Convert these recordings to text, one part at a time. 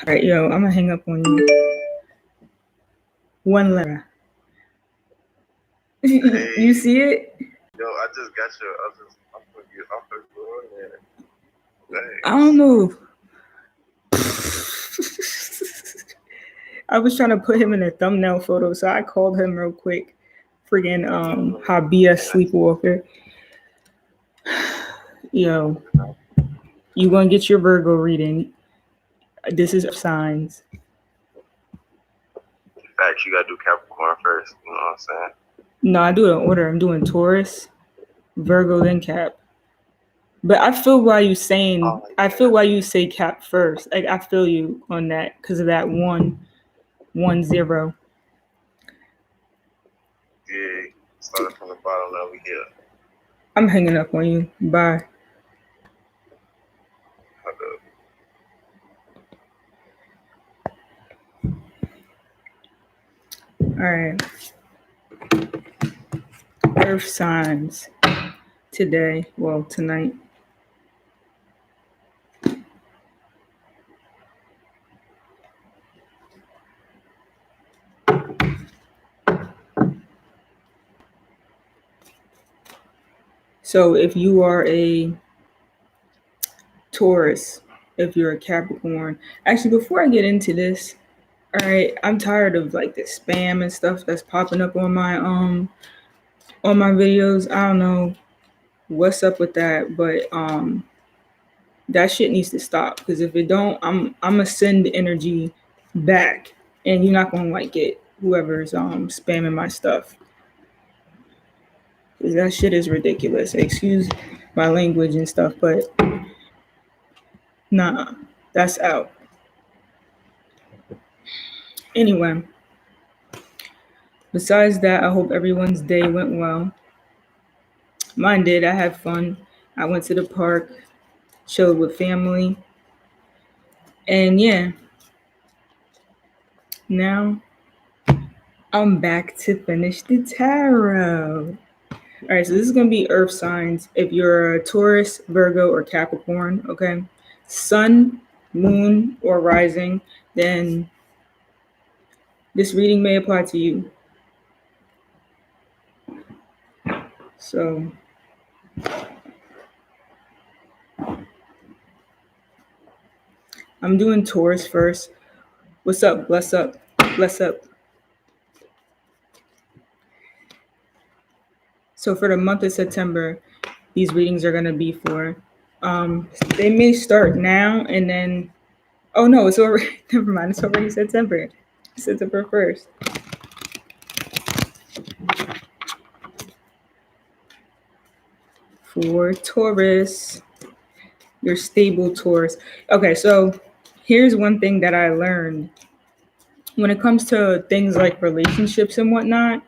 All right, yo, I'm gonna hang up on you. One letter. You Hey, see it? yo, I just got your. I'm gonna go in there. I don't Thanks. know. I was trying to put him in a thumbnail photo, so I called him real quick. Friggin' Mm, Habia nice. Sleepwalker. Yo, You know, you gonna get your Virgo reading. This is signs. in fact, you gotta do Capricorn first. You know what I'm saying? No, I do it in order. I'm doing Taurus, Virgo, then Cap. But I feel why you saying. Oh I feel yeah, why you say Cap first. Like I feel you on that because of that 110. yeah. Started from the bottom. Now we here. I'm hanging up on you. Bye. Hold up. All right. Earth signs today. Well, tonight. So if you are a Taurus, if you're a Capricorn, actually, before I get into this, all right, I'm tired of like the spam and stuff that's popping up on my videos. I don't know what's up with that, but that shit needs to stop because if it don't, I'm gonna send the energy back, and you're not gonna like it. Whoever's spamming my stuff, because that shit is ridiculous. Excuse my language and stuff, but nah, that's out. Anyway, besides that, I hope everyone's day went well. Mine did. I had fun. I went to the park, chilled with family, and yeah, now I'm back to finish the tarot. All right, so this is gonna be Earth signs. If you're a Taurus, Virgo, or Capricorn, okay, Sun, Moon, or Rising, then this reading may apply to you. So I'm doing Taurus first. What's up? Bless up. Bless up. So for the month of September, these readings are gonna be for. They may start now and then. Oh no, it's already. Never mind. It's already September. September 1st. For Taurus, your stable Taurus. Okay, so here's one thing that I learned when it comes to things like relationships and whatnot.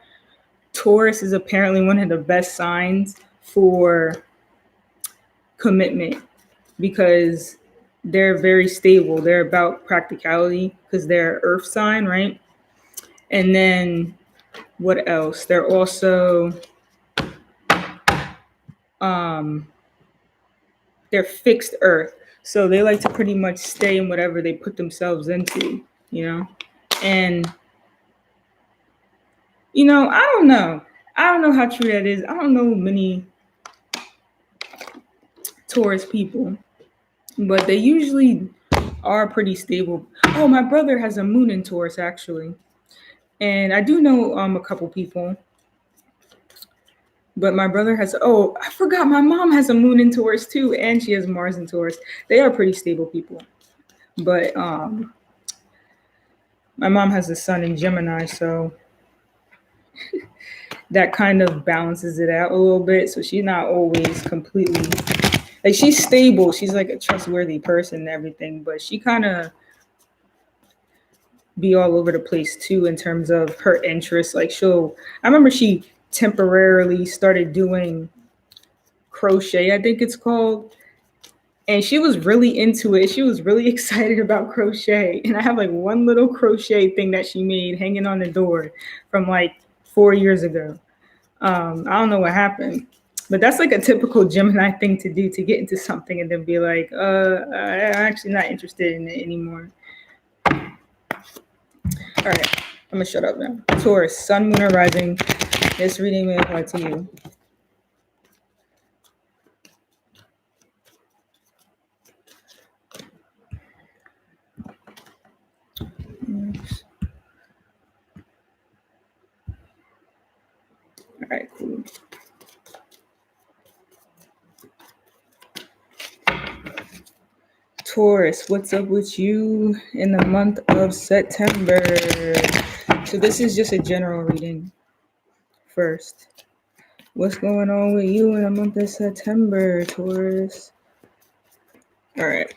Taurus is apparently one of the best signs for commitment because they're very stable. They're about practicality because they're earth sign, right? And then what else? They're also um they're fixed earth. So they like to pretty much stay in whatever they put themselves into, you know? And I don't know. I don't know how true that is. I don't know many Taurus people, but they usually are pretty stable. Oh, my brother has a moon in Taurus actually. And I do know a couple people, but my brother has. Oh, I forgot. My mom has a moon in Taurus too, and she has Mars in Taurus. They are pretty stable people, but my mom has a sun in Gemini, so that kind of balances it out a little bit. So she's not always completely like she's stable. She's like a trustworthy person and everything, but she kind of be all over the place too in terms of her interests. Like I remember she temporarily started doing crochet, I think it's called. And she was really into it. She was really excited about crochet. And I have like one little crochet thing that she made hanging on the door from like 4 years ago. I don't know what happened. But that's like a typical Gemini thing to do to get into something and then be like, I'm actually not interested in it anymore. All right, I'm gonna shut up now. Taurus, Sun, Moon, or Rising. This reading may apply to you. Oops. All right, cool. Taurus, what's up with you in the month of September? So this is just a general reading first. What's going on with you in the month of September, Taurus? All right.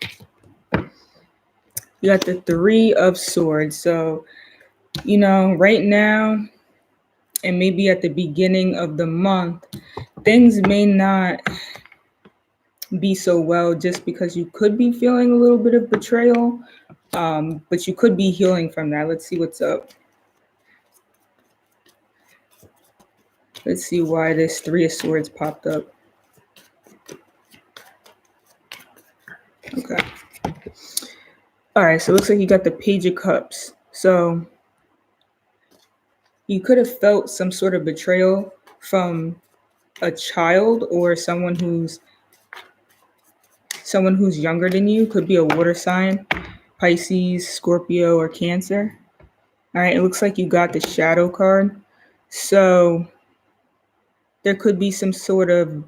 You got the Three of Swords. So, right now, and maybe at the beginning of the month, things may not be so well just because you could be feeling a little bit of betrayal, but you could be healing from that. Let's see what's up. Let's see why this Three of Swords popped up. Okay. All right, so it looks like you got the Page of Cups. So you could have felt some sort of betrayal from a child or someone who's younger than you. Could be a water sign, Pisces, Scorpio, or Cancer. All right, it looks like you got the Shadow card. So there could be some sort of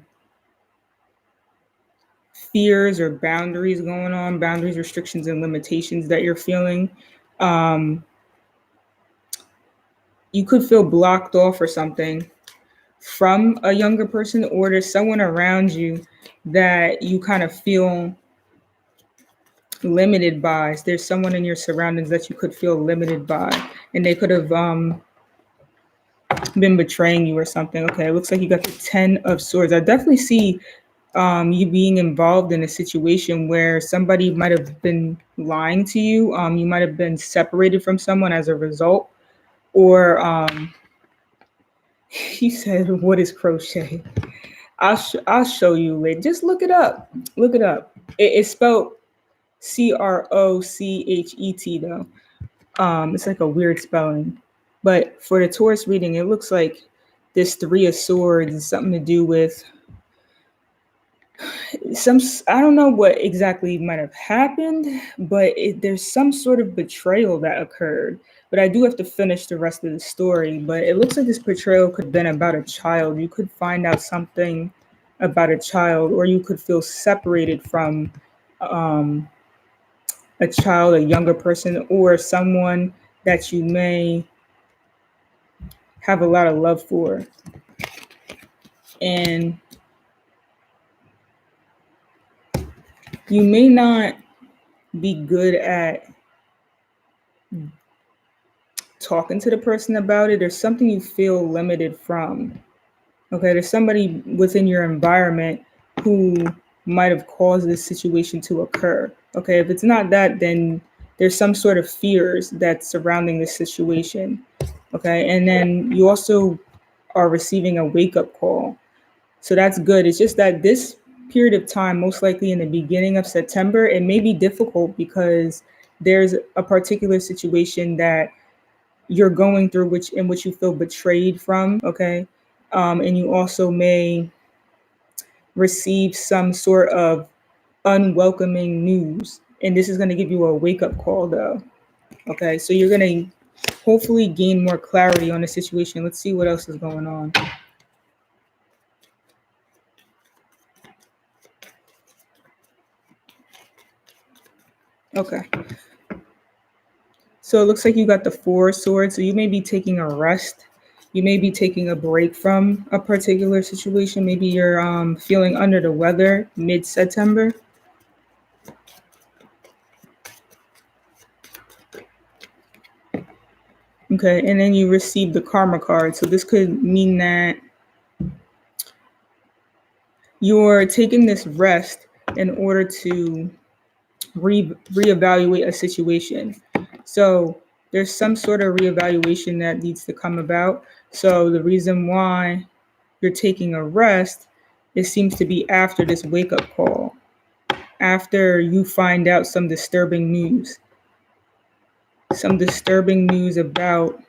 fears or boundaries going on, boundaries, restrictions, and limitations that you're feeling. You could feel blocked off or something from a younger person, or there's someone around you that you kind of feel limited by. There's someone in your surroundings that you could feel limited by, and they could have been betraying you or something. Okay, it looks like you got the Ten of Swords. I definitely see you being involved in a situation where somebody might have been lying to you. You might have been separated from someone as a result, or you said, "What is crochet?" I'll show you later. Just look it up. Look it up. It's spelled Crochet though. It's like a weird spelling. But for the Taurus reading, it looks like this Three of Swords is something to do with I don't know what exactly might have happened, but there's some sort of betrayal that occurred. But I do have to finish the rest of the story. But it looks like this betrayal could have been about a child. You could find out something about a child, or you could feel separated from a child, a younger person, or someone that you may have a lot of love for. And you may not be good at talking to the person about it. There's something you feel limited from. Okay, there's somebody within your environment who might have caused this situation to occur. Okay, if it's not that, then there's some sort of fears that's surrounding this situation. Okay, and then you also are receiving a wake-up call. So that's good. It's just that this period of time, most likely in the beginning of September, it may be difficult because there's a particular situation that you're going through in which you feel betrayed from, okay? And you also may receive some sort of unwelcoming news. And this is going to give you a wake-up call though, okay? So you're going to hopefully gain more clarity on the situation. Let's see what else is going on. Okay. So it looks like you got the Four of Swords. So you may be taking a rest. You may be taking a break from a particular situation. Maybe you're feeling under the weather mid-September. Okay, and then you receive the Karma card. So this could mean that you're taking this rest in order to reevaluate a situation. So there's some sort of reevaluation that needs to come about. So the reason why you're taking a rest, it seems to be after this wake-up call, after you find out some disturbing news. some disturbing news about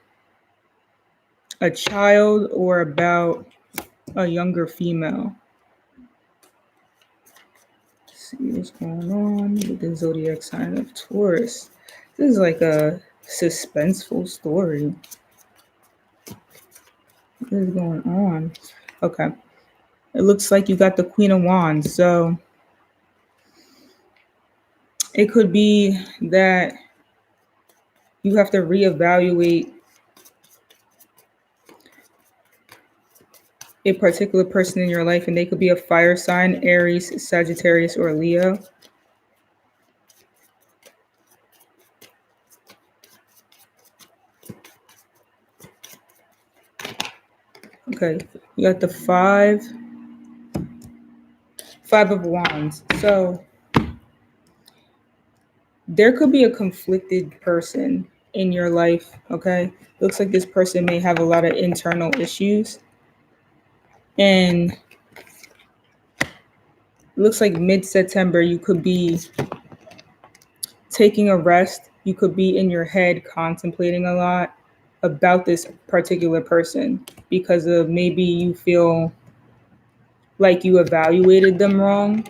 a child or about a younger female. Let's see what's going on with the zodiac sign of Taurus. This is like a suspenseful story. What is going on? Okay. It looks like you got the Queen of Wands. So it could be that you have to reevaluate a particular person in your life, and they could be a fire sign, Aries, Sagittarius, or Leo. Okay, you got the five of Wands. So there could be a conflicted person in your life. Okay, looks like this person may have a lot of internal issues, and looks like mid-September you could be taking a rest. You could be in your head contemplating a lot about this particular person because of maybe you feel like you evaluated them wrong.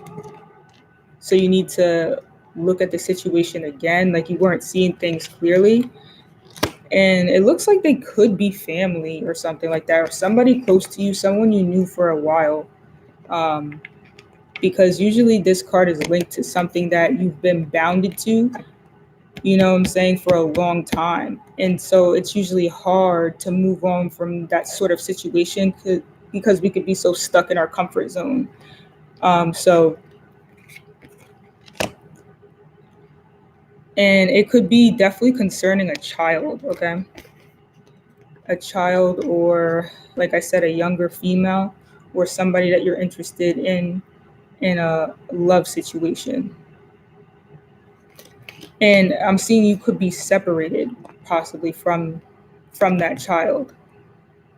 So you need to look at the situation again, like you weren't seeing things clearly. And it looks like they could be family or something like that, or somebody close to you, someone you knew for a while. Um, because usually this card is linked to something that you've been bounded to, you know what I'm saying, for a long time. And so it's usually hard to move on from that sort of situation because we could be so stuck in our comfort zone. So, and it could be definitely concerning a child, okay? A child, or like I said, a younger female, or somebody that you're interested in a love situation. And I'm seeing you could be separated possibly from that child.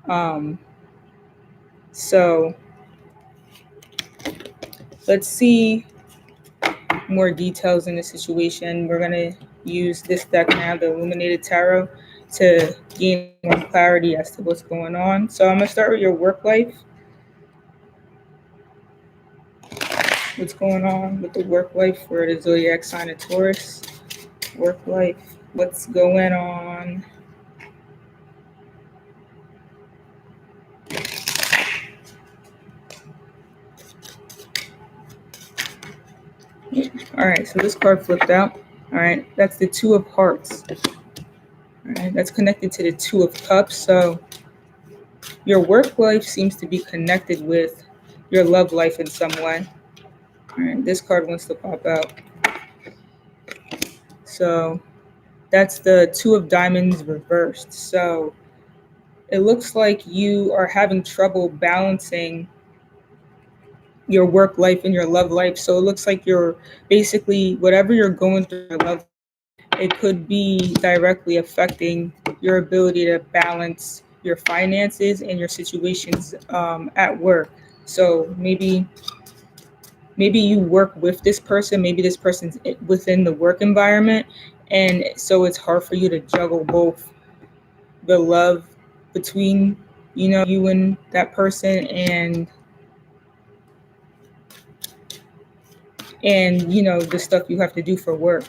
Um, so let's see more details in the situation. We're gonna use this deck now, the Illuminated Tarot, to gain more clarity as to what's going on. So I'm gonna start with your work life. What's going on with the work life for the zodiac sign of Taurus? Work life. What's going on? All right, so this card flipped out. All right, that's the Two of Hearts. All right, that's connected to the Two of Cups. So your work life seems to be connected with your love life in some way. All right, this card wants to pop out. So that's the Two of Diamonds reversed. So it looks like you are having trouble balancing your work life and your love life. So it looks like you're basically, whatever you're going through in your love, it could be directly affecting your ability to balance your finances and your situations at work. So maybe you work with this person, maybe this person's within the work environment, and so it's hard for you to juggle both the love between you and that person, and the stuff you have to do for work.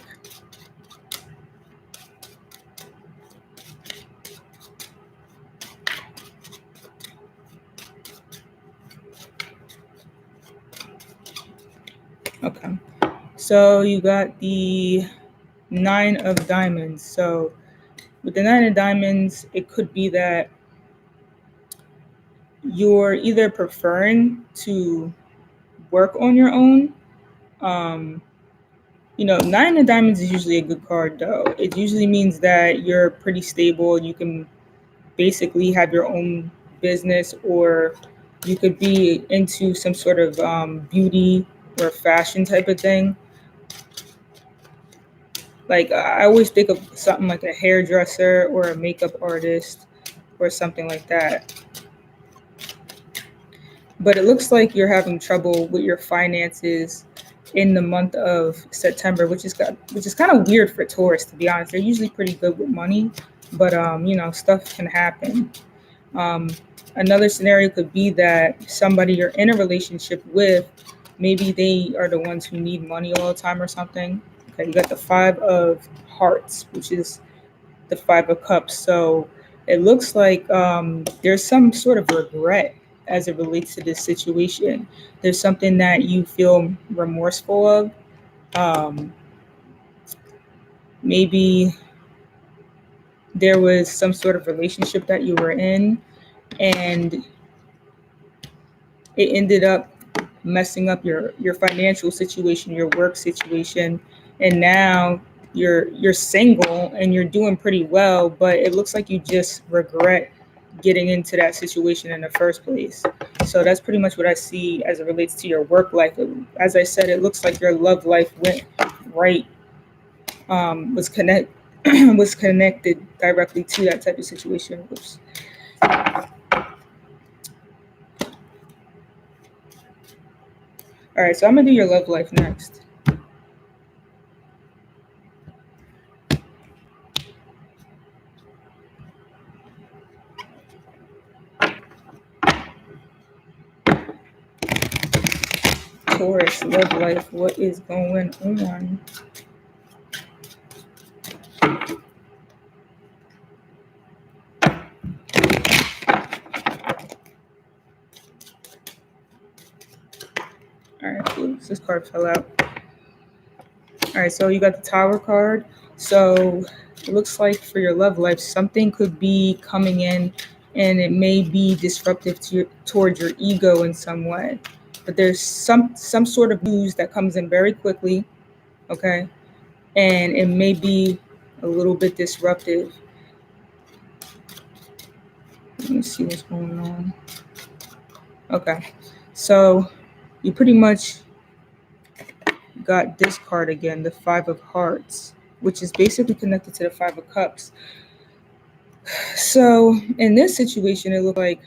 Okay, so you got the Nine of Diamonds. So with the Nine of Diamonds, it could be that you're either preferring to work on your own. um Nine of Diamonds is usually a good card, though. It usually means that you're pretty stable. You can basically have your own business, or you could be into some sort of beauty or fashion type of thing. Like, I always think of something like a hairdresser or a makeup artist or something like that. But it looks like you're having trouble with your finances in the month of September, which is kind of weird for Taurus, to be honest. They're usually pretty good with money, but stuff can happen. Um, Another scenario could be that somebody you're in a relationship with, maybe they are the ones who need money all the time or something. Okay, you got the Five of Hearts, which is the Five of Cups. So it looks like there's some sort of regret as it relates to this situation. There's something that you feel remorseful of. Um, Maybe there was some sort of relationship that you were in, and it ended up messing up your financial situation, your work situation, and now you're single and you're doing pretty well, but it looks like you just regret getting into that situation in the first place. So that's pretty much what I see as it relates to your work life. As I said, it looks like your love life went right, was was connected directly to that type of situation. Oops. All right, so I'm gonna do your love life next. Taurus, love life, what is going on? All right, oops, this card fell out. All right, so you got the Tower card. So it looks like for your love life, something could be coming in, and it may be disruptive towards your ego in some way. But there's some sort of news that comes in very quickly, okay, and it may be a little bit disruptive. Let me see what's going on. Okay, so you pretty much got this card again, the Five of Hearts, which is basically connected to the Five of Cups. So in this situation, it looked like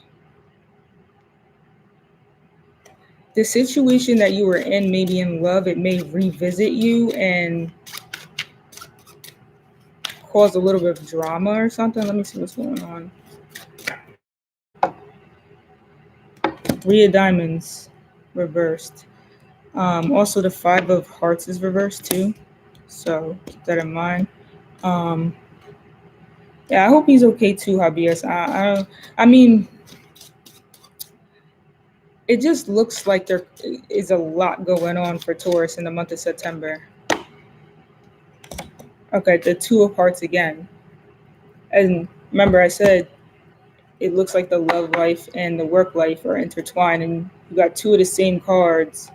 the situation that you were in, maybe in love, it may revisit you and cause a little bit of drama or something. Let me see what's going on. Three of Diamonds reversed. Also, the Five of Hearts is reversed too. So keep that in mind. Yeah, I hope he's okay too, Habias. I mean, it just looks like there is a lot going on for Taurus in the month of September. Okay, the Two of Hearts again. And remember, I said it looks like the love life and the work life are intertwined, and you got two of the same cards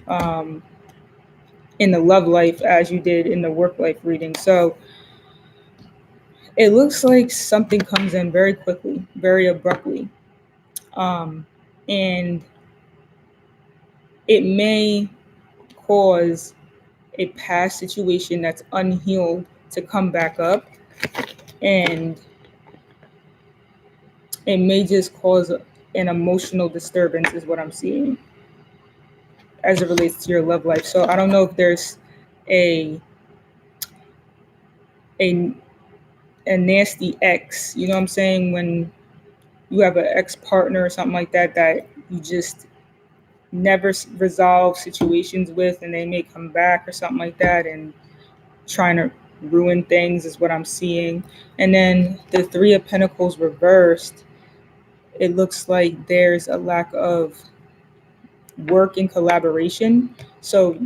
um, in the love life as you did in the work life reading. So it looks like something comes in very quickly, very abruptly. And it may cause a past situation that's unhealed to come back up, and it may just cause an emotional disturbance is what I'm seeing as it relates to your love life. So I don't know if there's a a a nasty ex, you know what I'm saying, when you have an ex partner or something like that that you just never resolve situations with, and they may come back or something like that and trying to ruin things is what I'm seeing. And then the Three of Pentacles reversed, it looks like there's a lack of work and collaboration. So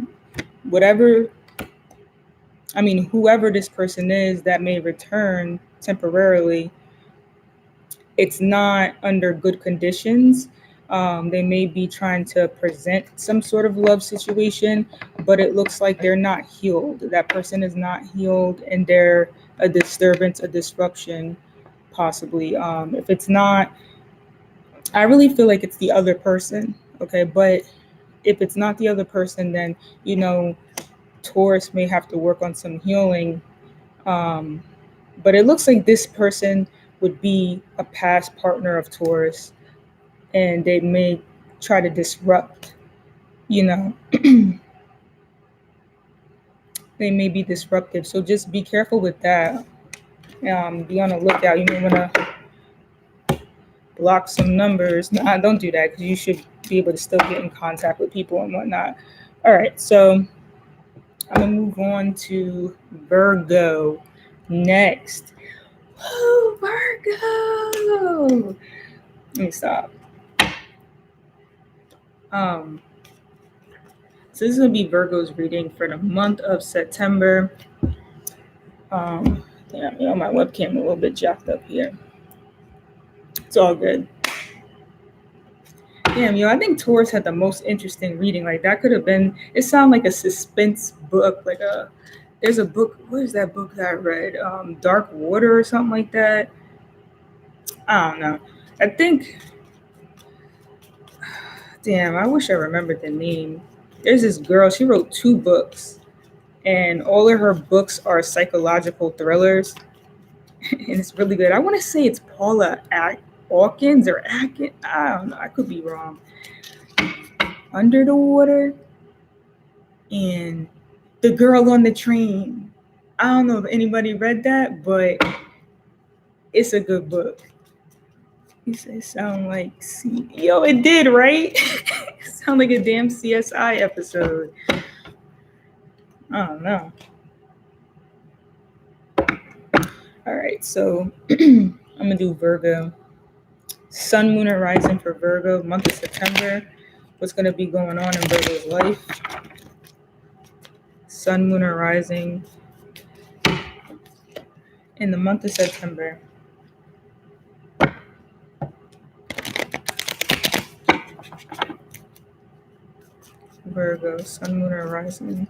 whatever, whoever this person is that may return temporarily, it's not under good conditions. They may be trying to present some sort of love situation, but it looks like they're not healed. That person is not healed, and they're a disturbance, a disruption, possibly. If it's not, I really feel like it's the other person. Okay, but if it's not the other person, then Taurus may have to work on some healing. Um, but it looks like this person would be a past partner of Taurus, and they may try to disrupt, you know, They may be disruptive. So just be careful with that. Be on the lookout. You may want to block some numbers. Nah, don't do that because you should be able to still get in contact with people and whatnot. All right, so I'm gonna move on to Virgo next. Oh, Virgo. Let me stop. So this is gonna be Virgo's reading for the month of September. Damn, my webcam a little bit jacked up here. It's all good. Damn, I think Taurus had the most interesting reading. Like that could have been. It sounded like a suspense book. There's a book. What is that book that I read? Dark Water or something like that. I don't know. I think. Damn, I wish I remembered the name. There's this girl. She wrote 2 books, and all of her books are psychological thrillers, and it's really good. I want to say it's Paula Hawkins or Atkins. I don't know. I could be wrong. Under the Water and The Girl on the Train. I don't know if anybody read that, but it's a good book. It sound like it did, right? Sound like a damn CSI episode. I don't know. All right, so I'm gonna do Virgo. Sun, Moon, and Rising for Virgo, month of September. What's gonna be going on in Virgo's life? Sun, Moon, and Rising in the month of September. Virgo, Sun, Moon, and Rising.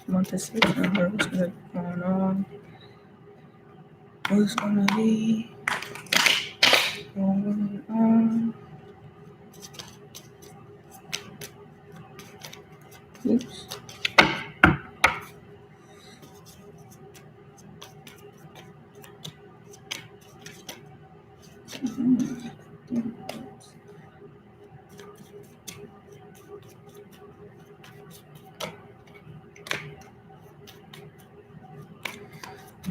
Month of September. What's gonna be going on? What's gonna be going on? Oops.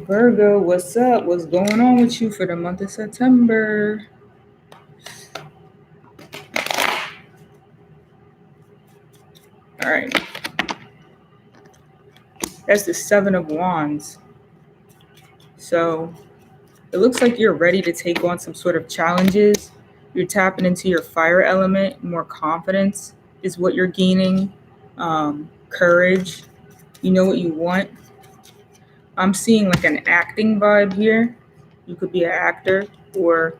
Virgo, what's up? What's going on with you for the month of September? All right. That's the 7 of Wands. So it looks like you're ready to take on some sort of challenges. You're tapping into your fire element. More confidence is what you're gaining. Courage. You know what you want. I'm seeing like an acting vibe here. You could be an actor, or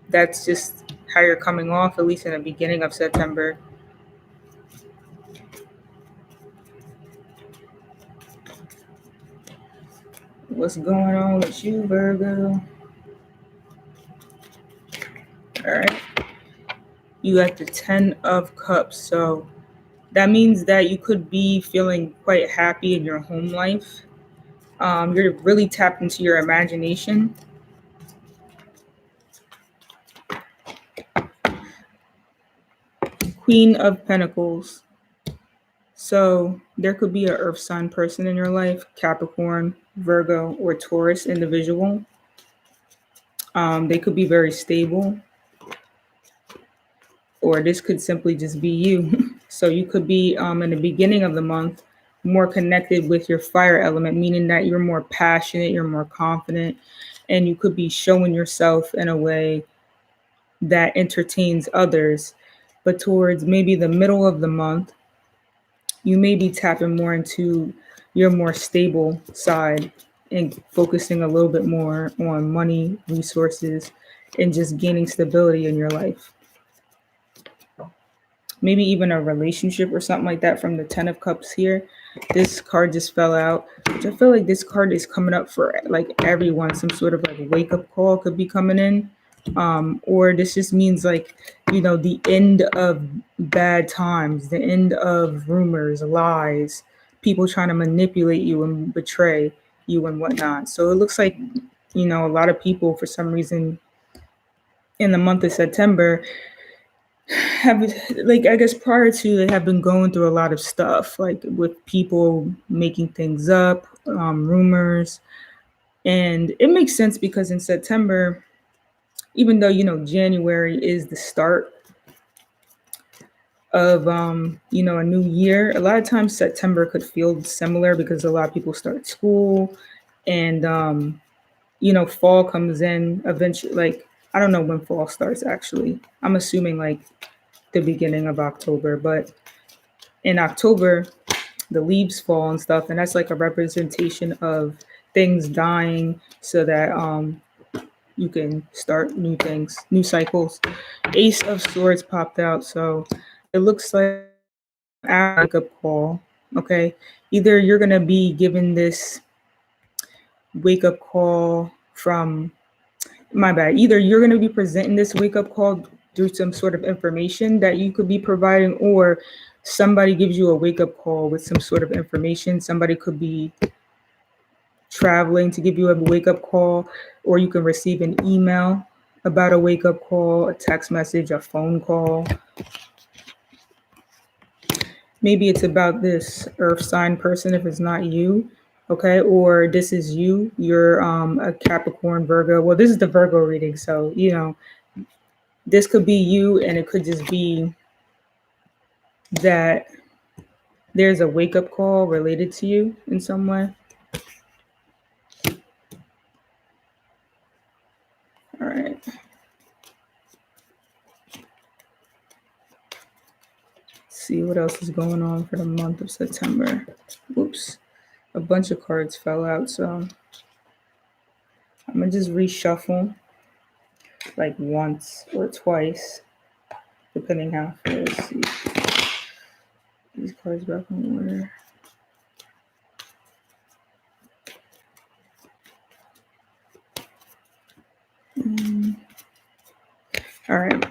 that's just how you're coming off, at least in the beginning of September. What's going on with you, Virgo? All right. You got the 10 of Cups. So that means that you could be feeling quite happy in your home life. You're really tapped into your imagination. Queen of Pentacles. So there could be an earth sign person in your life, Capricorn, Virgo, or Taurus individual. They could be very stable, or this could simply just be you. So you could be in the beginning of the month more connected with your fire element, meaning that you're more passionate, you're more confident, and you could be showing yourself in a way that entertains others. But towards maybe the middle of the month, you may be tapping more into your more stable side and focusing a little bit more on money, resources, and just gaining stability in your life. Maybe even a relationship or something like that from the 10 of Cups here. This card just fell out, which I feel like this card is coming up for like everyone. Some sort of like wake up call could be coming in. Or this just means like, the end of bad times, the end of rumors, lies, people trying to manipulate you and betray you and whatnot. So it looks like, a lot of people for some reason in the month of September, have, like, I guess prior to, they have been going through a lot of stuff, like with people making things up, rumors. And it makes sense because in September, even though, January is the start of, a new year, a lot of times September could feel similar because a lot of people start school, and fall comes in eventually. Like, I don't know when fall starts actually. I'm assuming like the beginning of October, but in October the leaves fall and stuff, and that's like a representation of things dying so that you can start new things, new cycles. Ace of Swords popped out, so it looks like a wake up call. Okay, either you're gonna be given this wake up call from, my bad. Either you're going to be presenting this wake up call through some sort of information that you could be providing, or somebody gives you a wake up call with some sort of information. Somebody could be traveling to give you a wake up call, or you can receive an email about a wake up call, a text message, a phone call. Maybe it's about this earth sign person if it's not you. Okay, or this is you, you're a Capricorn, Virgo. Well, this is the Virgo reading, so this could be you, and it could just be that there's a wake up call related to you in some way. All right. See what else is going on for the month of September. Oops. A bunch of cards fell out, so I'm going to just reshuffle like once or twice, depending how. Let's see. These cards back in order. All right.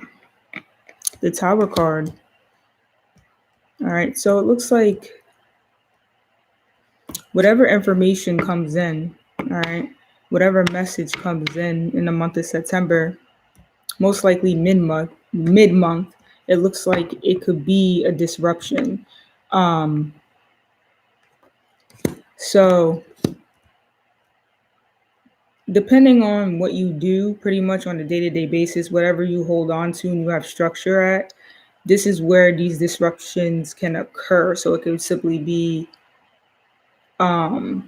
The Tower card. All right. So it looks like whatever information comes in, all right, whatever message comes in the month of September, most likely mid-month, it looks like it could be a disruption. So depending on what you do pretty much on a day-to-day basis, whatever you hold on to and you have structure at, this is where these disruptions can occur. So it could simply be, I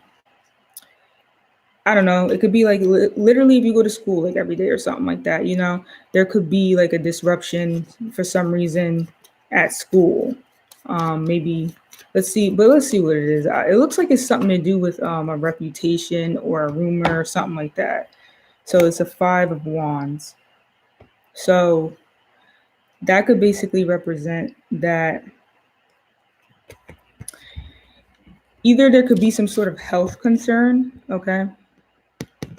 don't know, it could be like literally if you go to school like every day or something like that, there could be like a disruption for some reason at school. Maybe let's see what it is. It looks like it's something to do with a reputation or a rumor or something like that. So it's a 5 of Wands. So that could basically represent that either there could be some sort of health concern, okay?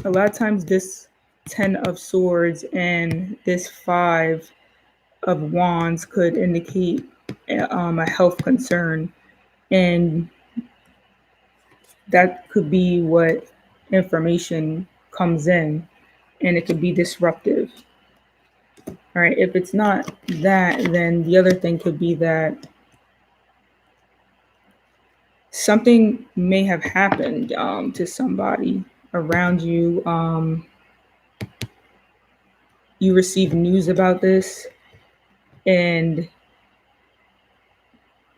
A lot of times this 10 of Swords and this 5 of Wands could indicate a health concern, and that could be what information comes in, and it could be disruptive. All right, if it's not that, then the other thing could be that something may have happened to somebody around you. You receive news about this, and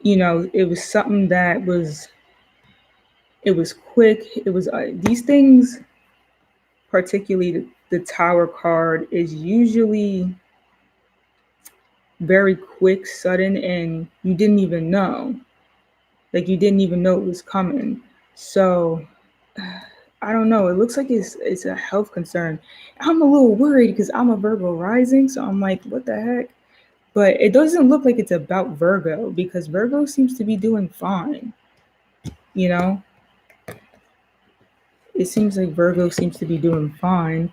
it was something that it was quick. It was these things, particularly the Tower card, is usually very quick, sudden, and you didn't even know. Like, you didn't even know it was coming. So I don't know. It looks like it's a health concern. I'm a little worried because I'm a Virgo rising, so I'm like, what the heck? But it doesn't look like it's about Virgo, because Virgo seems to be doing fine. It seems like Virgo seems to be doing fine.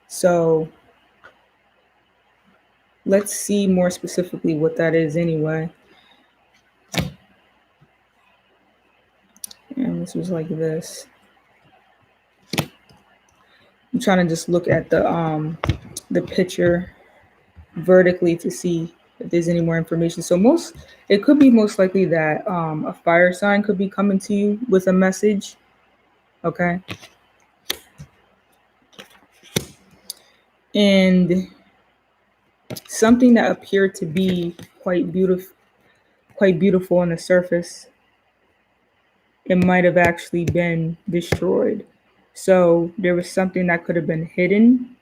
So let's see more specifically what that is anyway. And this was like this. I'm trying to just look at the the picture vertically to see if there's any more information. So it could be most likely that a fire sign could be coming to you with a message. Okay. And something that appeared to be quite beautiful on the surface, it might have actually been destroyed. So there was something that could have been hidden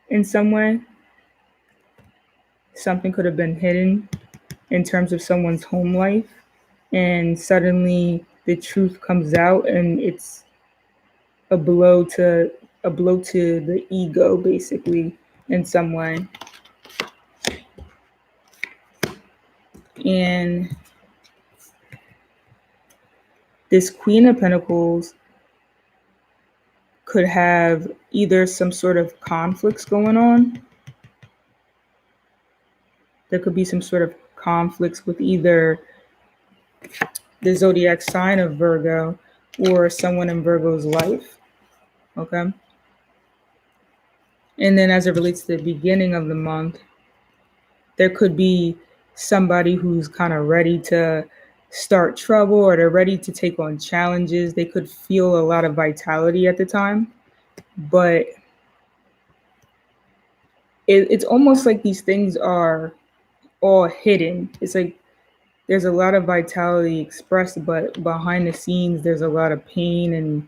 in some way. Something could have been hidden in terms of someone's home life. And suddenly the truth comes out and it's a blow to the ego, basically, in some way. And this Queen of Pentacles could have either some sort of conflicts going on. There could be some sort of conflicts with either the zodiac sign of Virgo or someone in Virgo's life. Okay. And then as it relates to the beginning of the month, there could be somebody who's kind of ready to start trouble or they're ready to take on challenges. They could feel a lot of vitality at the time, but it's almost like these things are all hidden. It's like there's a lot of vitality expressed, but behind the scenes, there's a lot of pain and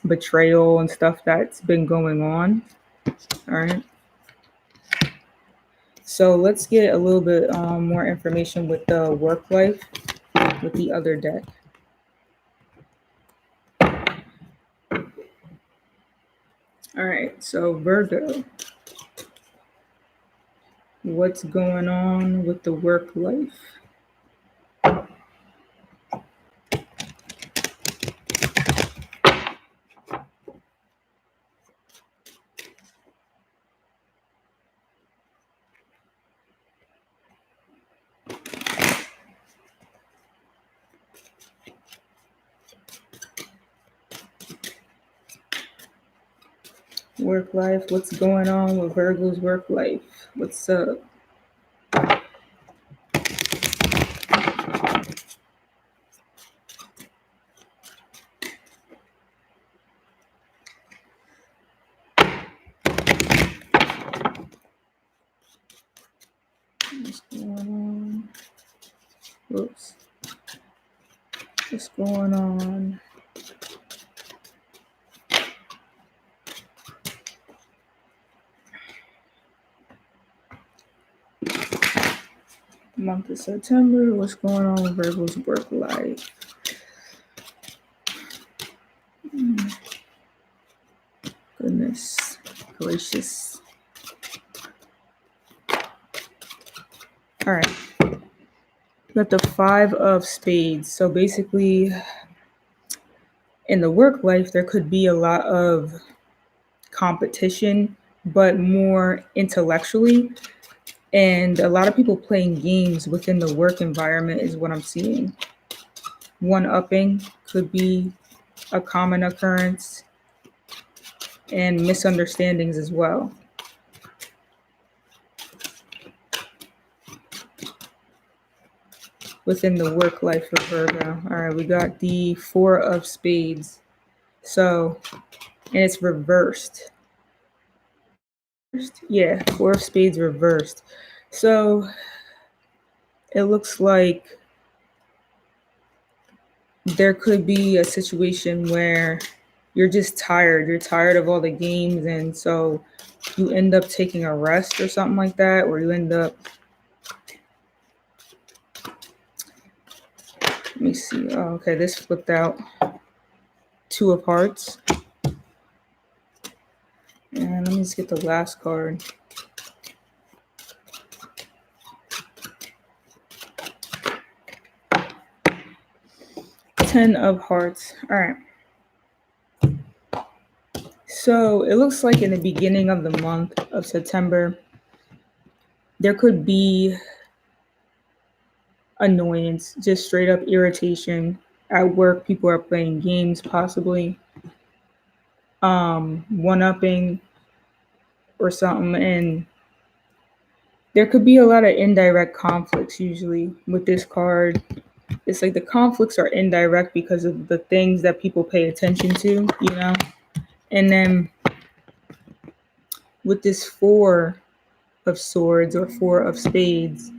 betrayal and stuff that's been going on. All right. So let's get a little bit more information with the work life with the other deck. All right, so Virgo, what's going on with the work life? Work life, what's going on with Virgo's work life? What's up? What's going on? Whoops. What's going on? Month of September, what's going on with Virgo's work life? Goodness gracious. All right. Got the 5 of Spades. So basically, in the work life, there could be a lot of competition, but more intellectually. And a lot of people playing games within the work environment is what I'm seeing. One-upping could be a common occurrence, and misunderstandings as well. Within the work life of Virgo. All right, we got the 4 of Spades. So, and it's reversed. Yeah, 4 of Spades reversed. So, it looks like there could be a situation where you're just tired. You're tired of all the games, and so you end up taking a rest or something like that, or you end up, let me see. Oh, okay, this flipped out. 2 of Hearts. And let me just get the last card. Ten of Hearts. All right. So it looks like in the beginning of the month of September, there could be annoyance, just straight up irritation. At work, people are playing games, possibly. One-upping. or something, and there could be a lot of indirect conflicts usually with this card. It's like the conflicts are indirect because of the things that people pay attention to, you know? And then with this four of swords or four of spades,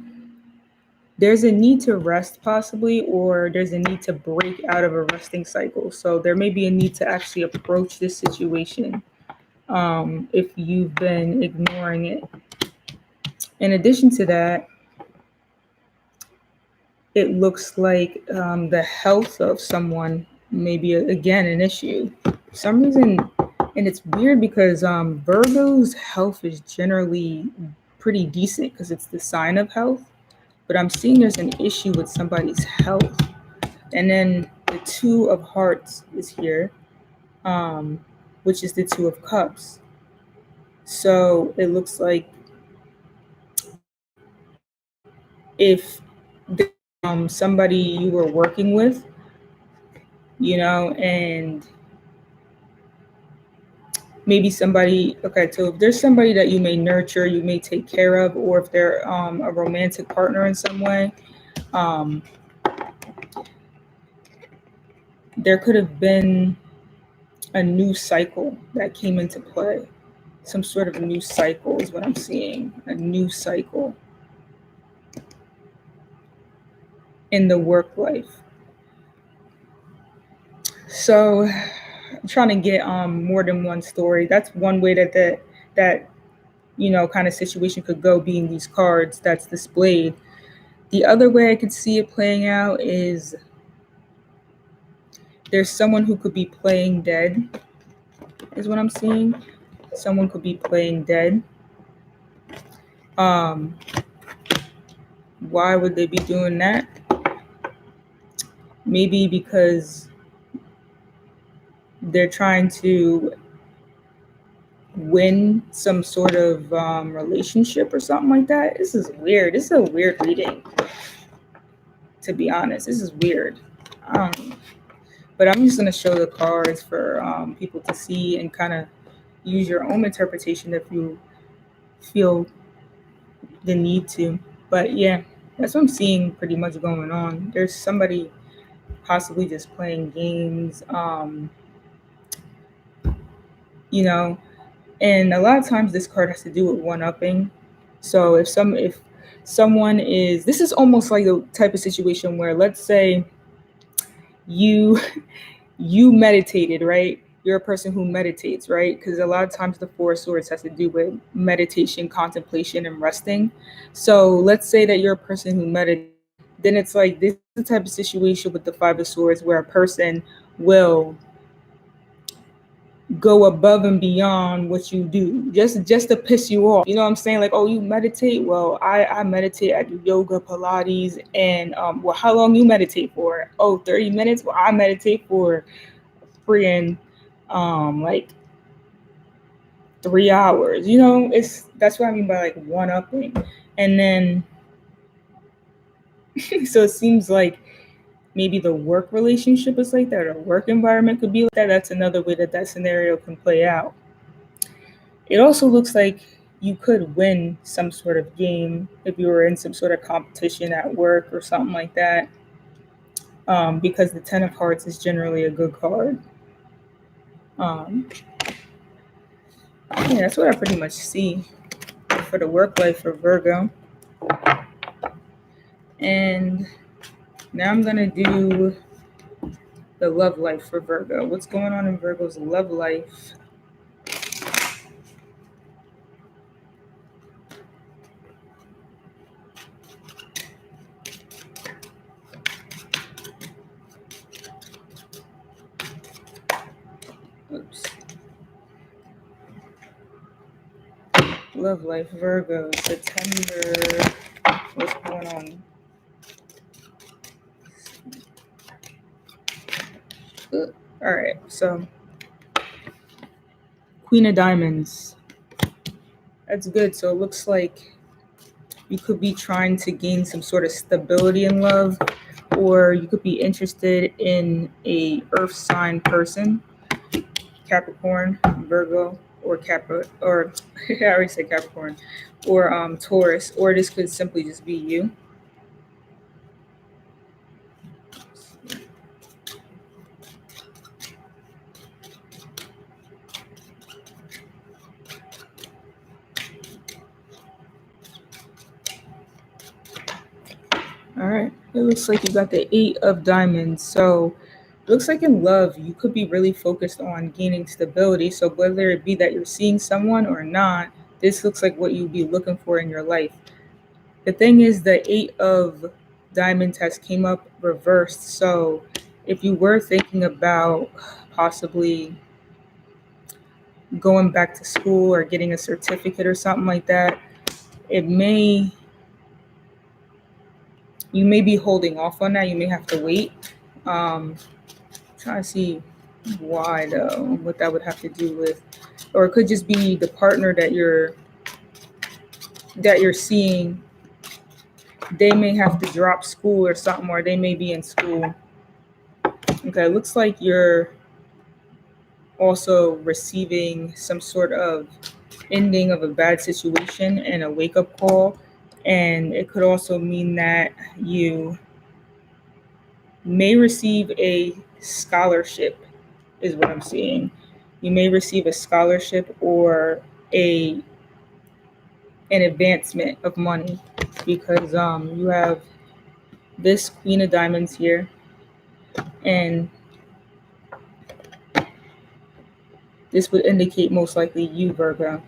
there's a need to rest possibly, or there's a need to break out of a resting cycle. So there may be a need to actually approach this situation if you've been ignoring it. In addition to that, it looks like the health of someone may be again an issue. For some reason, and it's weird because Virgo's health is generally pretty decent because it's the sign of health. But I'm seeing there's an issue with somebody's health. And then the Two of Hearts is here, which is the Two of Cups. So it looks like if somebody you were working with, you know, and maybe somebody, okay, so if there's somebody that you may nurture, you may take care of, or if they're a romantic partner in some way, there could have been a new cycle that came into play. Some sort of a new cycle is what I'm seeing, a new cycle in the work life. So I'm trying to get more than one story. That's one way that you know kind of situation could go, being these cards that's displayed. The other way I could see it playing out is there's someone who could be playing dead, is what I'm seeing. Someone could be playing dead. Why would they be doing that? Maybe because they're trying to win some sort of relationship or something like that. This is weird. This is a weird reading, to be honest. This is weird. But I'm just going to show the cards for people to see and kind of use your own interpretation if you feel the need to. But yeah, that's what I'm seeing pretty much going on. There's somebody possibly just playing games, you know, and a lot of times this card has to do with one-upping. So if someone is, this is almost like the type of situation where, let's say you you meditated, right? You're a person who meditates, right? Because a lot of times the Four of Swords has to do with meditation, contemplation, and resting. So let's say that you're a person who meditates. Then it's like this is the type of situation with the Five of Swords where a person will go above and beyond what you do just to piss you off. You know what I'm saying? Like, oh, you meditate? Well, I meditate. I do yoga, Pilates, and well, how long you meditate for? Oh, 30 minutes? Well, I meditate for freaking like 3 hours. You know, that's what I mean by like one-upping. And then so it seems like maybe the work relationship is like that, or work environment could be like that. That's another way that scenario can play out. It also looks like you could win some sort of game if you were in some sort of competition at work or something like that, because the Ten of Hearts is generally a good card. Yeah, that's what I pretty much see for the work life for Virgo. And now I'm going to do the love life for Virgo. What's going on in Virgo's love life? Oops. Love life, Virgo, September. What's going on? All right, so Queen of Diamonds. That's good. So it looks like you could be trying to gain some sort of stability in love, or you could be interested in a earth sign person, Capricorn, Virgo, or Capra, or I already said Capricorn, or Taurus, or this could simply just be you. All right. It looks like you got the 8 of Diamonds. So it looks like in love, you could be really focused on gaining stability. So whether it be that you're seeing someone or not, this looks like what you'd be looking for in your life. The thing is, the 8 of Diamonds has came up reversed. So if you were thinking about possibly going back to school or getting a certificate or something like that, it may you may be holding off on that. You may have to wait. Trying to see why though, what that would have to do with, or it could just be the partner that you're seeing. They may have to drop school or something, or they may be in school. Okay, it looks like you're also receiving some sort of ending of a bad situation and a wake up call. And it could also mean that you may receive a scholarship, is what I'm seeing. You may receive a scholarship or a an advancement of money because you have this Queen of Diamonds here, and this would indicate most likely you, Virgo.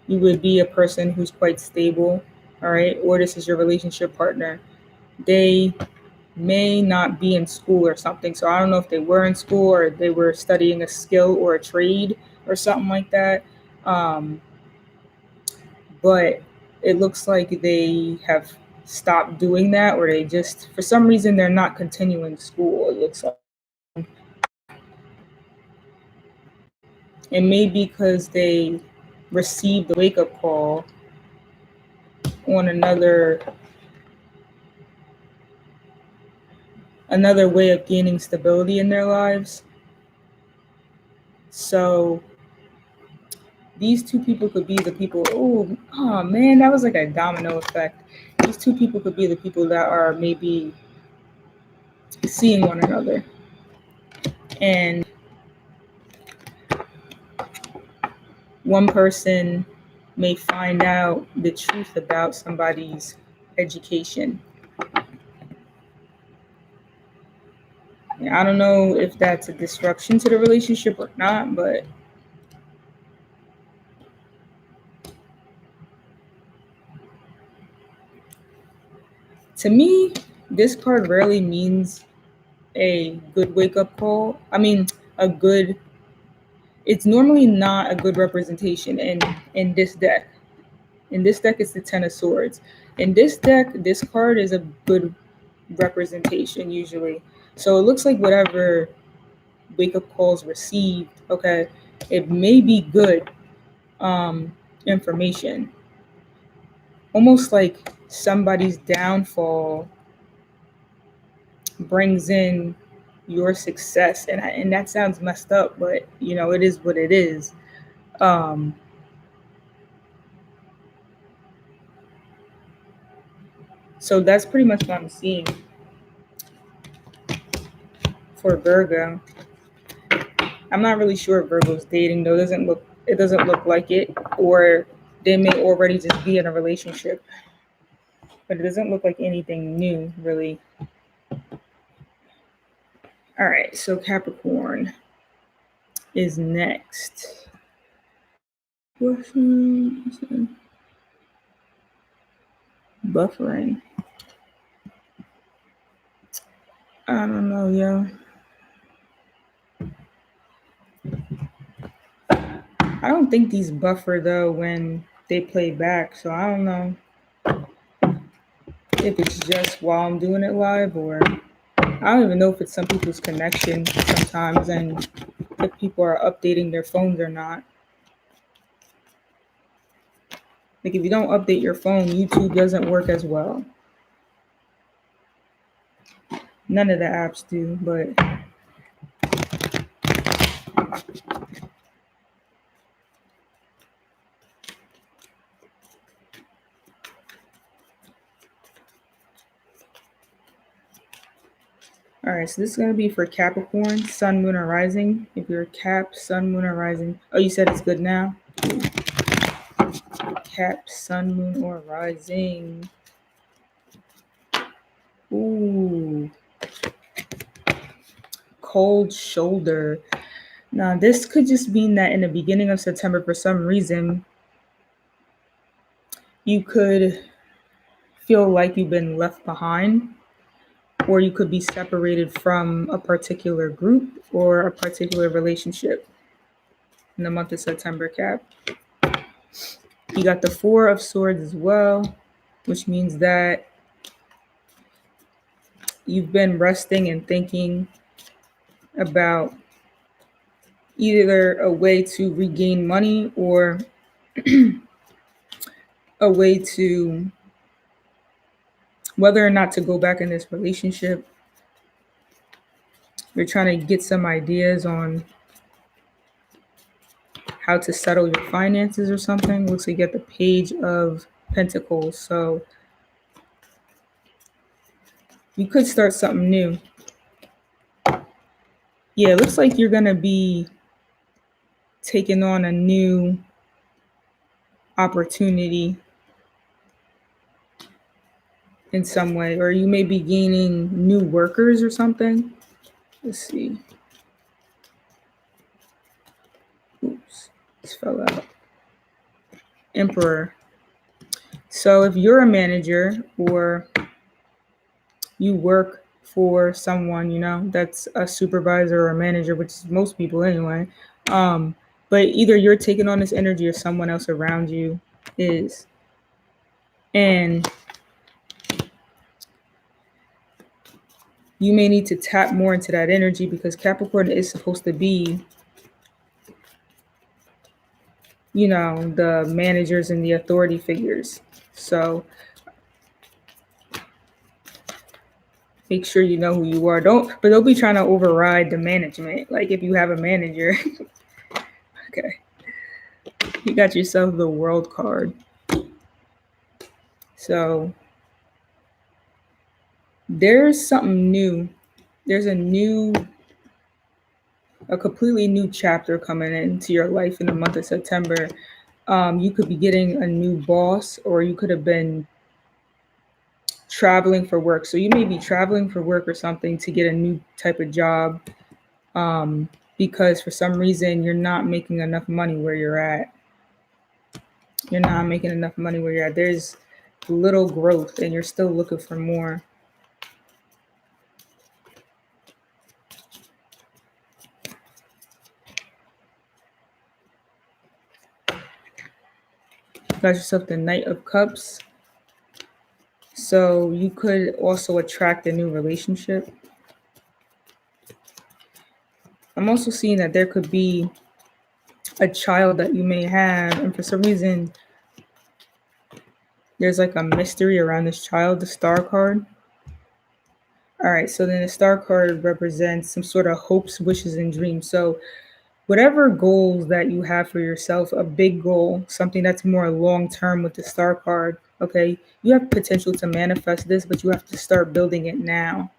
You would be a person who's quite stable, all right, or this is your relationship partner. They may not be in school or something. So I don't know if they were in school or they were studying a skill or a trade or something like that. Um, but it looks like they have stopped doing that, or they just, for some reason, they're not continuing school. It looks like. And maybe because they received the wake up call on another way of gaining stability in their lives. So these two people could be the people. Oh man, that was like a domino effect. These two people could be the people that are maybe seeing one another, and one person may find out the truth about somebody's education. And I don't know if that's a disruption to the relationship or not, but to me, this card rarely means a good wake up call. I mean, a good. It's normally not a good representation in this deck. In this deck, it's the Ten of Swords. In this deck, this card is a good representation usually. So it looks like whatever wake up calls received, okay, it may be good information. Almost like somebody's downfall brings in your success, and that sounds messed up, but it is what it is. Um, so that's pretty much what I'm seeing for Virgo. I'm not really sure if Virgo's dating though. It doesn't look like it, or they may already just be in a relationship, but it doesn't look like anything new really. All right, so Capricorn is next. Buffering. I don't know, yo. I don't think these buffer though when they play back, so I don't know if it's just while I'm doing it live, or I don't even know if it's some people's connection sometimes and if people are updating their phones or not. Like if you don't update your phone, YouTube doesn't work as well. None of the apps do, but All right, so this is going to be for Capricorn, Sun, Moon, or Rising. If you're a Cap, Sun, Moon, or Rising. Oh, you said it's good now? Cap, Sun, Moon, or Rising. Ooh, cold shoulder. Now, this could just mean that in the beginning of September, for some reason, you could feel like you've been left behind, or you could be separated from a particular group or a particular relationship in the month of September, Cap. You got the Four of Swords as well, which means that you've been resting and thinking about either a way to regain money or a way to whether or not to go back in this relationship. You're trying to get some ideas on how to settle your finances or something. Looks like you get the Page of Pentacles. So you could start something new. Yeah, it looks like you're going to be taking on a new opportunity in some way, or you may be gaining new workers or something. Let's see. Oops, this fell out. Emperor. So if you're a manager or you work for someone, you know, that's a supervisor or a manager, which is most people anyway. But either you're taking on this energy or someone else around you is. And you may need to tap more into that energy because Capricorn is supposed to be, you know, the managers and the authority figures. So make sure you know who you are. Don't be trying to override the management. Like if you have a manager. Okay. You got yourself the World card. So there's something new. There's a completely new chapter coming into your life in the month of September. You could be getting a new boss, or you could have been traveling for work. So you may be traveling for work or something to get a new type of job because for some reason you're not making enough money where you're at. You're not making enough money where you're at. There's little growth and you're still looking for more. Got yourself the Knight of Cups. So you could also attract a new relationship. I'm also seeing that there could be a child that you may have, and for some reason there's like a mystery around this child, the Star card. All right, so then the Star card represents some sort of hopes, wishes, and dreams. So whatever goals that you have for yourself, a big goal, something that's more long-term with the Star card, okay, you have potential to manifest this, but you have to start building it now.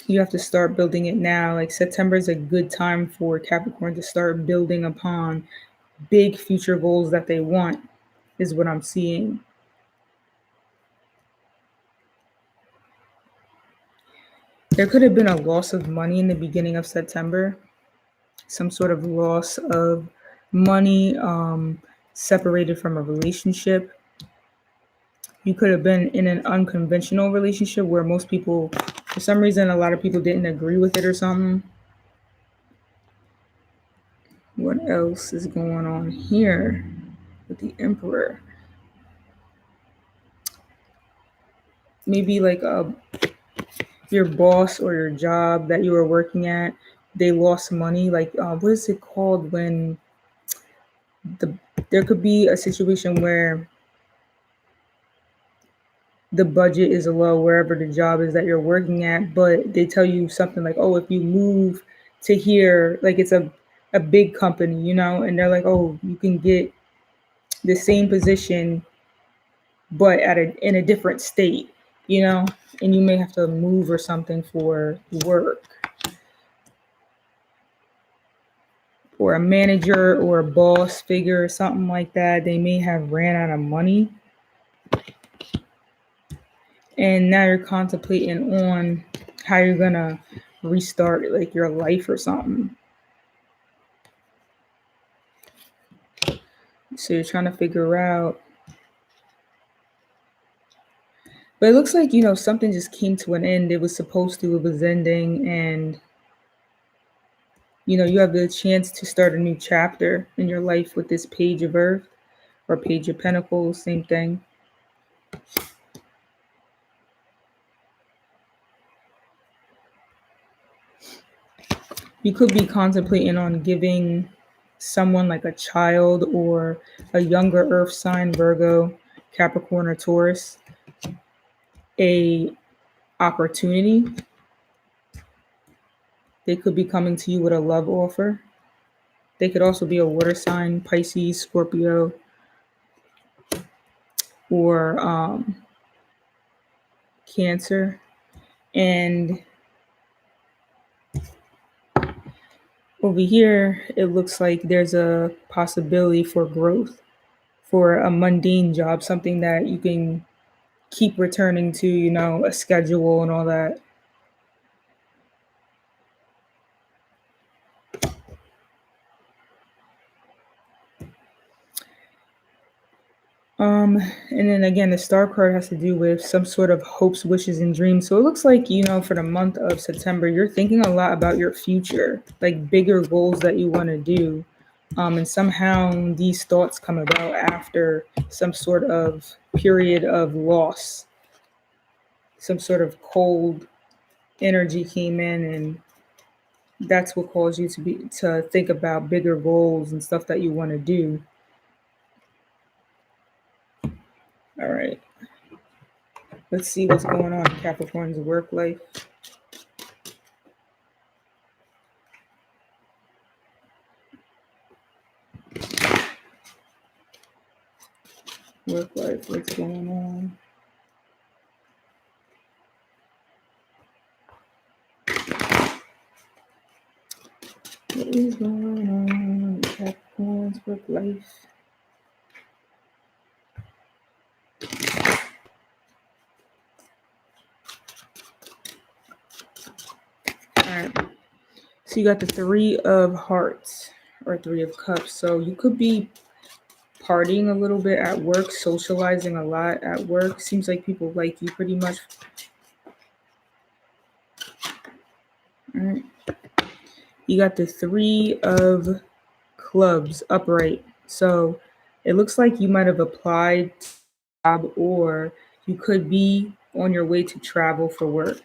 You have to start building it now. Like September is a good time for Capricorn to start building upon big future goals that they want, is what I'm seeing. There could have been a loss of money in the beginning of September, some sort of loss of money, separated from a relationship. You could have been in an unconventional relationship where most people, for some reason, a lot of people didn't agree with it or something. What else is going on here with the Emperor? Maybe like your boss or your job that you were working at, they lost money. Like what is it called when there could be a situation where the budget is low wherever the job is that you're working at, but they tell you something like, oh, if you move to here, like it's a big company, you know, and they're like, oh, you can get the same position but in a different state. you know, and you may have to move or something for work, or a manager or a boss figure or something like that. They may have ran out of money, and now you're contemplating on how you're gonna restart like your life or something. So you're trying to figure out. But it looks like, something just came to an end. It was supposed to, it was ending, and you have the chance to start a new chapter in your life with this Page of Earth or Page of Pentacles, same thing. You could be contemplating on giving someone like a child or a younger earth sign, Virgo, Capricorn, or Taurus, a opportunity. They could be coming to you with a love offer. They could also be a water sign, Pisces, Scorpio, or Cancer. And over here, it looks like there's a possibility for growth, for a mundane job, something that you can keep returning to, a schedule and all that. And then again, the star card has to do with some sort of hopes, wishes, and dreams. So it looks like, for the month of September, you're thinking a lot about your future, like bigger goals that you want to do. And somehow these thoughts come about after some sort of period of loss, some sort of cold energy came in, and that's what caused you to think about bigger goals and stuff that you want to do. All right. Let's see what's going on in Capricorn's work life. Work life, what's going on? What is going on in Capricorn's work life? All right. So you got the Three of Hearts or Three of Cups. So you could be partying a little bit at work, socializing a lot at work. Seems like people like you pretty much. All right. You got the Three of Clubs upright. So it looks like you might have applied to a job, or you could be on your way to travel for work.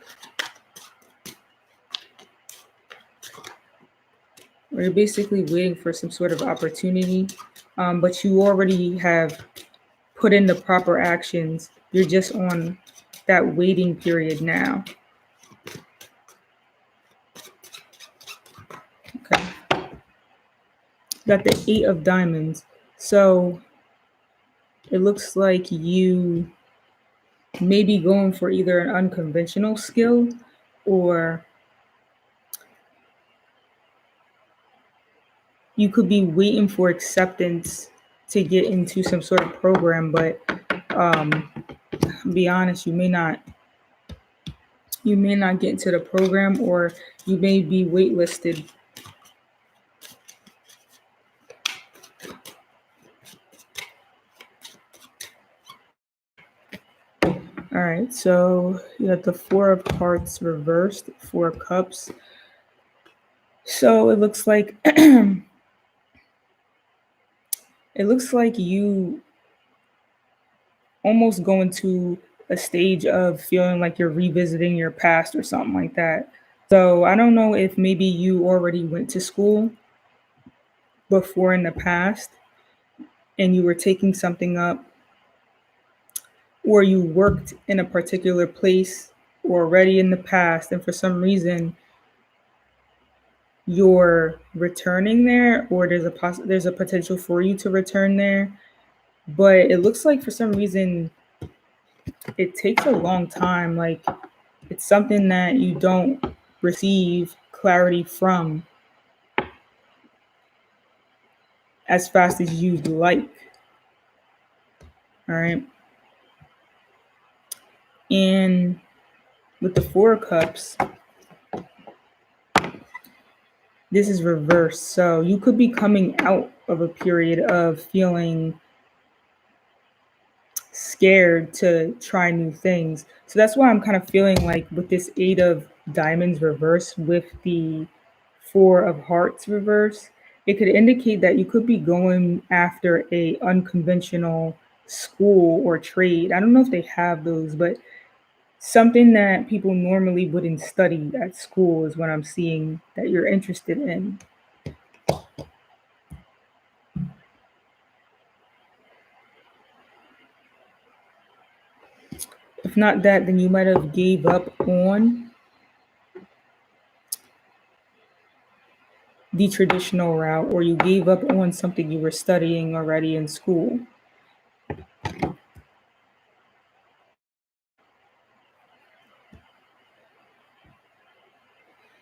Or you're basically waiting for some sort of opportunity, but you already have put in the proper actions. You're just on that waiting period now. Okay. Got the Eight of Diamonds. So it looks like you may be going for either an unconventional skill, or you could be waiting for acceptance to get into some sort of program, but be honest, you may not get into the program, or you may be waitlisted. All right, so you have the Four of Hearts reversed, Four of Cups. So it looks like you almost go into a stage of feeling like you're revisiting your past or something like that. So I don't know if maybe you already went to school before in the past and you were taking something up, or you worked in a particular place already in the past, and for some reason you're returning there, or there's a potential for you to return there. But it looks like for some reason it takes a long time. Like, it's something that you don't receive clarity from as fast as you'd like. All right. And with the Four of Cups, this is reversed. So you could be coming out of a period of feeling scared to try new things. So that's why I'm kind of feeling like with this Eight of Diamonds reverse with the Four of Hearts reverse, it could indicate that you could be going after a unconventional school or trade. I don't know if they have those, but something that people normally wouldn't study at school is what I'm seeing that you're interested in. If not that, then you might have gave up on the traditional route, or you gave up on something you were studying already in school.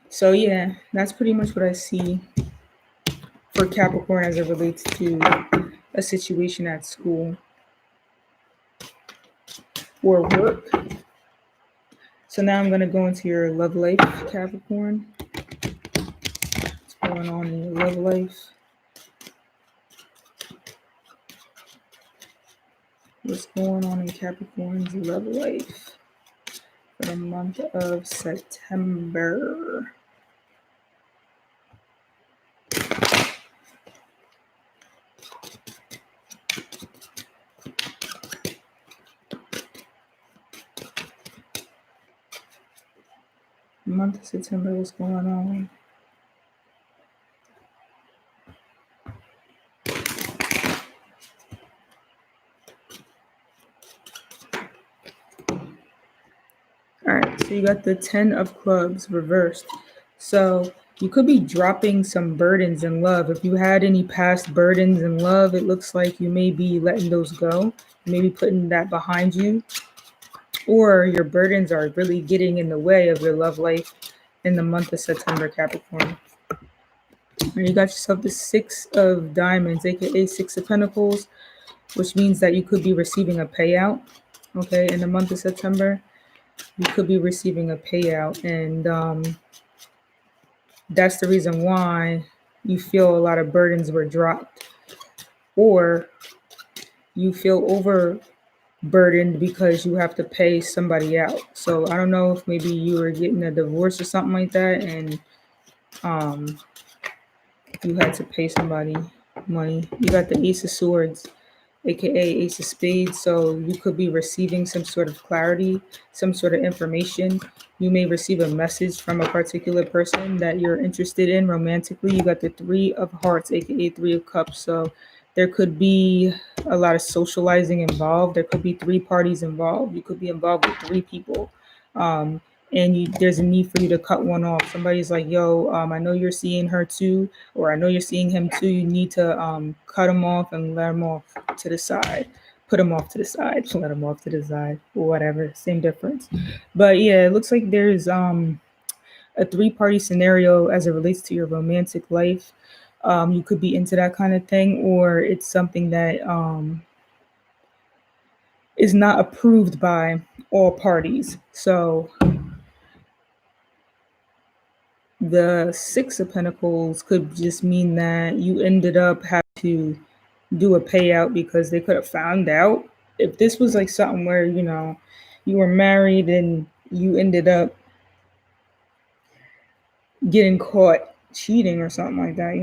So yeah, that's pretty much what I see for Capricorn as it relates to a situation at school or work. So now I'm going to go into your love life, Capricorn. What's going on in your love life? What's going on in Capricorn's love life for the month of September? Month of September, what's going on? All right, so you got the 10 of clubs reversed. So you could be dropping some burdens in love. If you had any past burdens in love, it looks like you may be letting those go, maybe putting that behind you, or your burdens are really getting in the way of your love life in the month of September, Capricorn. And you got yourself the 6 of diamonds, aka 6 of pentacles, which means that you could be receiving a payout. Okay, in the month of September, you could be receiving a payout, and that's the reason why you feel a lot of burdens were dropped, or you feel overburdened because you have to pay somebody out. So I don't know if maybe you were getting a divorce or something like that, and you had to pay somebody money. You got the Ace of Swords, aka Ace of Spades. So you could be receiving some sort of clarity, some sort of information. You may receive a message from a particular person that you're interested in romantically. You got the Three of Hearts, aka Three of Cups. So there could be a lot of socializing involved. There could be three parties involved. You could be involved with three people. Um, and there's a need for you to cut one off. Somebody's like, yo, I know you're seeing her too, or I know you're seeing him too. You need to cut him off and let him off to the side. Put him off to the side. Let him off to the side. Or whatever. Same difference. But yeah, it looks like there's a three-party scenario as it relates to your romantic life. You could be into that kind of thing, or it's something that is not approved by all parties. So the 6 of Pentacles could just mean that you ended up having to do a payout because they could have found out. If this was like something where, you were married and you ended up getting caught cheating or something like that,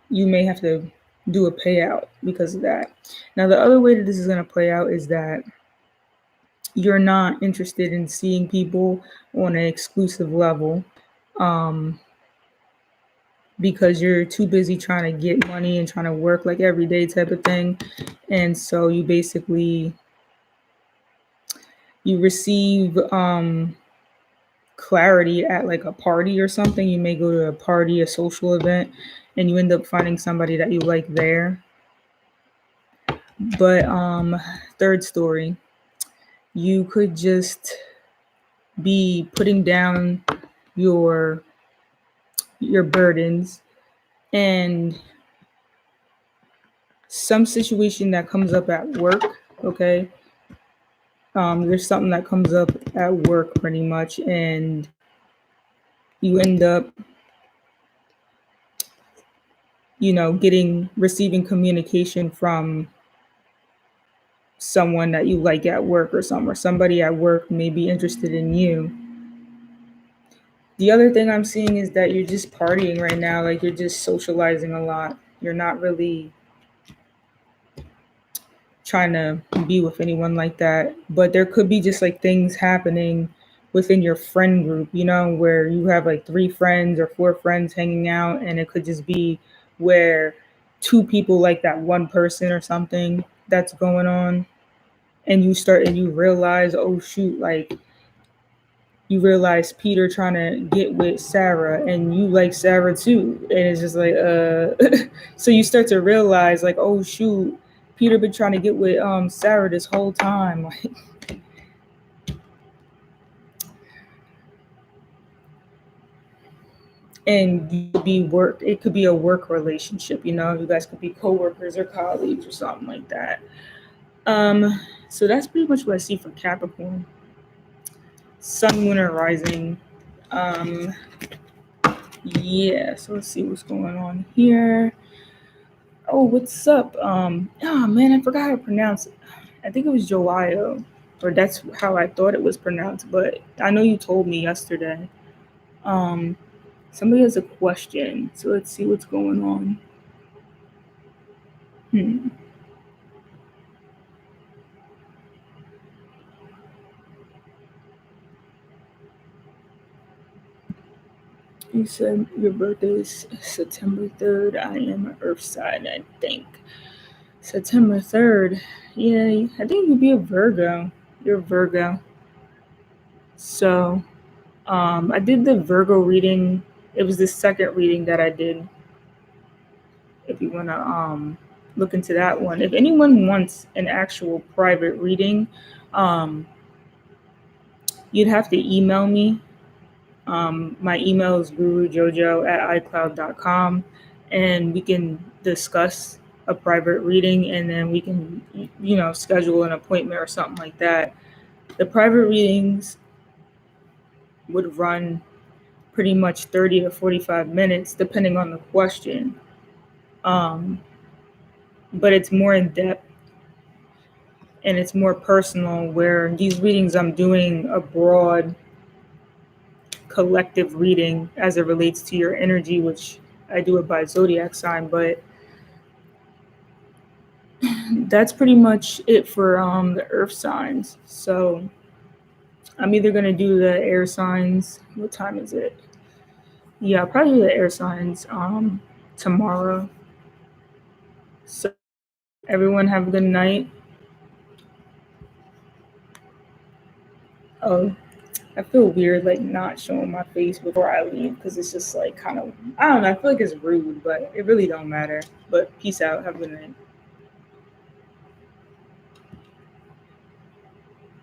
you may have to do a payout because of that. Now, the other way that this is going to play out is that you're not interested in seeing people on an exclusive level. Because you're too busy trying to get money and trying to work like every day type of thing. And so you basically you receive clarity at like a party or something. You may go to a party, a social event, and you end up finding somebody that you like there. But third story, you could just be putting down your burdens, and some situation that comes up at work, okay? There's something that comes up at work pretty much, and you end up, receiving communication from someone that you like at work or something, or somebody at work may be interested in you. The other thing I'm seeing is that you're just partying right now, like you're just socializing a lot. You're not really trying to be with anyone like that. But there could be just like things happening within your friend group, where you have like 3 friends or 4 friends hanging out, and it could just be where 2 people like that one person or something that's going on, and you realize, oh shoot, like you realize Peter trying to get with Sarah, and you like Sarah too. And it's just like, so you start to realize like, oh shoot, Peter been trying to get with Sarah this whole time. Like, and it could be a work relationship, you guys could be coworkers or colleagues or something like that. So that's pretty much what I see for Capricorn. Sun, moon, and rising. Yeah, so let's see what's going on here. Oh, what's up? Oh man, I forgot how to pronounce it. I think it was Joio, or that's how I thought it was pronounced, but I know you told me yesterday. Somebody has a question, so let's see what's going on. You said your birthday is September 3rd. I am an Earth sign, I think. September 3rd. Yeah, I think you'd be a Virgo. You're a Virgo. So, I did the Virgo reading. It was the second reading that I did. If you want to look into that one. If anyone wants an actual private reading, you'd have to email me. My email is gurujojo@icloud.com, and we can discuss a private reading, and then we can, schedule an appointment or something like that. The private readings would run pretty much 30 to 45 minutes, depending on the question. But it's more in depth and it's more personal, where these readings I'm doing a broad collective reading as it relates to your energy, which I do it by zodiac sign, but that's pretty much it for the earth signs. So I'm either going to do the air signs. What time is it? Yeah, probably the air signs tomorrow. So everyone have a good night. Oh, I feel weird like not showing my face before I leave, because it's just like kind of, I don't know, I feel like it's rude, but it really don't matter. But peace out. Have a good night.